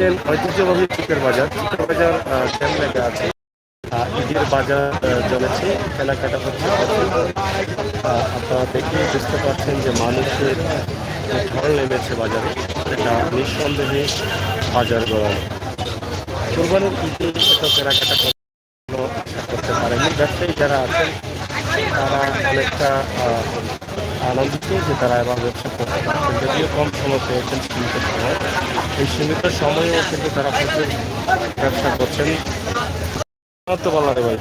ঐতিহ্যবাহী চুকের বাজার জ্যাম লেগে আছে। ঈদের বাজার চলেছে, কেনাকাটা হচ্ছে। আপনারা দেখে বুঝতে পারছেন যে মানুষের ঢল নেমেছে বাজারে। এটা নিঃসন্দেহে বাজার গরম। কোরবানির ঈদে এত কেনাকাটা করতে পারেনি। ব্যবসায়ী যারা আছেন তারা অনেকটা আনন্দিত যে তারা এবার ব্যবসা করতে পারছেন, যদিও কম সময় পেয়েছেন, সীমিত সময়। এই সীমিত সময়েও কিন্তু তারা প্রচুর ব্যবসা করছেন। তো বলা রে ভাই,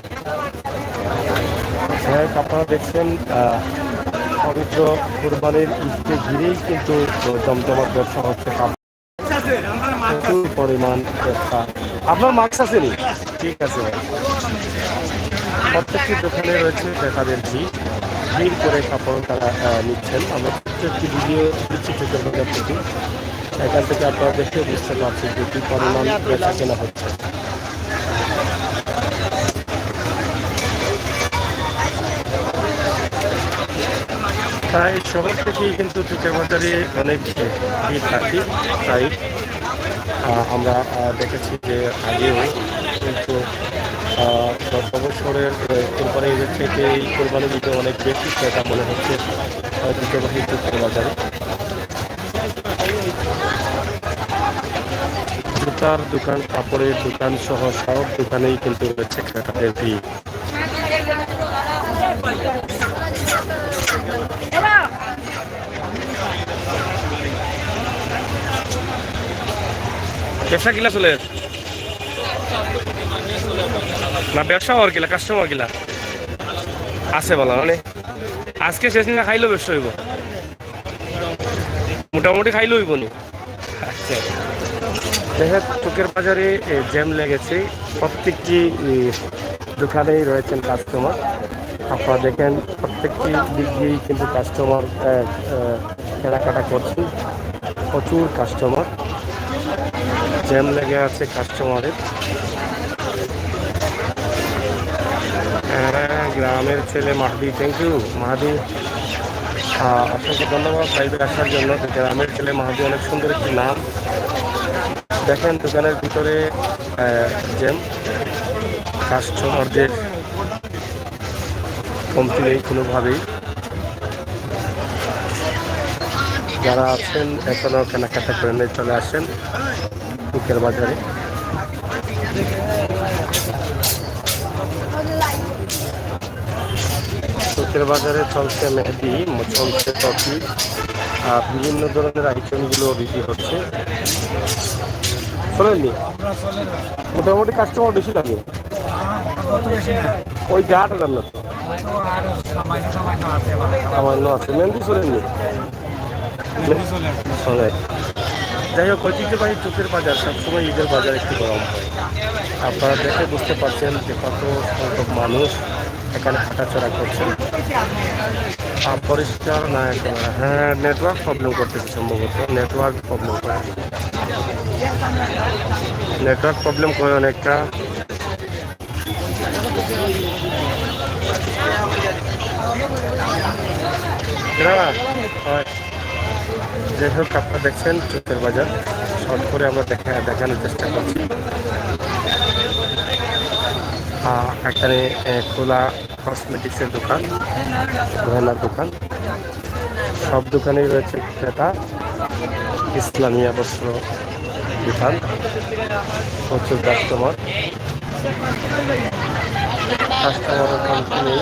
আপনারা দেখছেন পবিত্র কোরবানির ঈদকে ঘিরেই কিন্তু জমজমাট ব্যবসা হচ্ছে। প্রচুর পরিমাণ ব্যবসা। আপনার মাস্ক আছে নি? ঠিক আছে ভাই। প্রত্যেকটি দোকানে রয়েছে ক্রেতাদের ভিড় করে কাপড় তারা নিচ্ছেন। আমরা একটি ভিডিও দিচ্ছি চোখের বাজার থেকে। এখান থেকে আপনারা দেখে বুঝতে পারছেন যে কী পরিমাণ বেচা কেনা হচ্ছে। তাই শহর থেকেই কিন্তু চোখের বাজারে অনেক ভিড় থাকে। তাই আমরা দেখেছি যে আগেও কিন্তু অবসরের কোরবানি ঈদের থেকে এই কোরবানি দিতে অনেক বেশি ক্রেতা মনে হচ্ছে ঐতিহ্যবাহী চোখের বাজারে। জুতার দোকান, কাপড়ের দোকান সহ সব দোকানেই কিন্তু রয়েছে ক্রেতাদের ভিড়। ব্যবসা কিলা চলে না? ব্যবসা আর কিলা, কাস্টমার কিলা আছে বলা মানে আজকে শেষ না খাইলেও ব্যবসা হইব, মোটামুটি খাইলেও হইব নি। আচ্ছা, দেখেন চোখের বাজারে জ্যাম লেগেছে। প্রত্যেকটি দোকানেই রয়েছেন কাস্টমার। আপনারা দেখেন প্রত্যেকটি দিক দিয়েই কিন্তু কাস্টমার কেনাকাটা করছেন। প্রচুর কাস্টমার, জ্যাম লেগে আছে কাস্টমারের। গ্রামের ছেলে মাহাদি, থ্যাংক ইউ মাহাদি, আপনাকে ধন্যবাদ লাইভে আসার জন্য। গ্রামের ছেলে মাহাদি অনেক সুন্দর একটি নাম। দেখেন দোকানের ভিতরে জ্যাম, কাস্টমারদের কমতি নেই কোনোভাবেই। যারা আছেন এখনও কেনাকাটা করে নিয়ে চলে আসেন চোখের বাজারে। চোখের বাজারে চলছে মেহেদি, চলছে কফি, বিভিন্ন ধরনের আইটেমগুলো বিক্রি হচ্ছে। শোনেননি, মোটামুটি কাস্টমার বেশি লাগে ওই যে 8,000 না সামান্য আছে। মেহেন্দি শোনেননি? যাই হোক, ঐতিহ্যবাহী চোখের বাজার সবসময় ঈদের বাজার একটু গরম হয়। আপনারা দেখে বুঝতে পারছেন যে কত সংখ্যক মানুষ এখানে হাঁটাচলা করছেন। পরিষ্কার না একেবারে, হ্যাঁ নেটওয়ার্ক প্রবলেম করতেছে সম্ভবত। নেটওয়ার্ক প্রবলেম করে অনেকটা। যাই হোক, আপনারা দেখছেন চোখের বাজার, শর্ট করে আমরা দেখানোর চেষ্টা করছি। এখানে খোলা কসমেটিক্সের দোকান, গয়নার দোকান, সব দোকানেই রয়েছে ক্রেতা। ইসলামিয়া বস্ত্র দোকান, প্রচুর কাস্টমার কমতি নেই।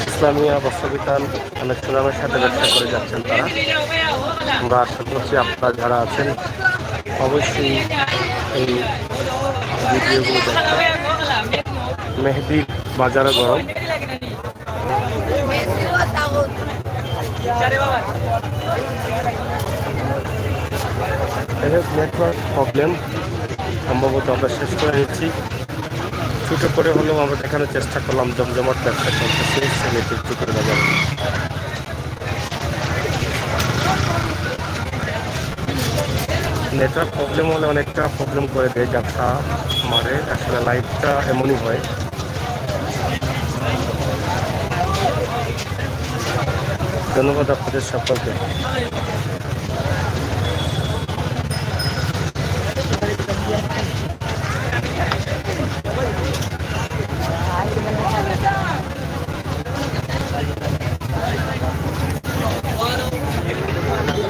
ইসলামিয়া বস্ত্র দোকান অনেক সুনামের সাথে ব্যবসা করে যাচ্ছেন তারা। আমরা আশা করছি আপনারা যারা আছেন অবশ্যই এই ভিডিওগুলো দেখবেন। মেহেদি বাজারে গরম। নেটওয়ার্ক প্রবলেম, সম্ভবত আমরা শেষ করে নিচ্ছি। ছোটো করে হলেও আমরা দেখানোর চেষ্টা করলাম জমজমাট ব্যবসা চলতেছে সিলেটের চুকের বাজারে। নেটওয়ার্ক প্রবলেম হলে অনেকটা প্রবলেম করে দেয় ব্যবসা মারে। আসলে লাইভটা এমনই হয়। ধন্যবাদ আপনাদের সকলকে।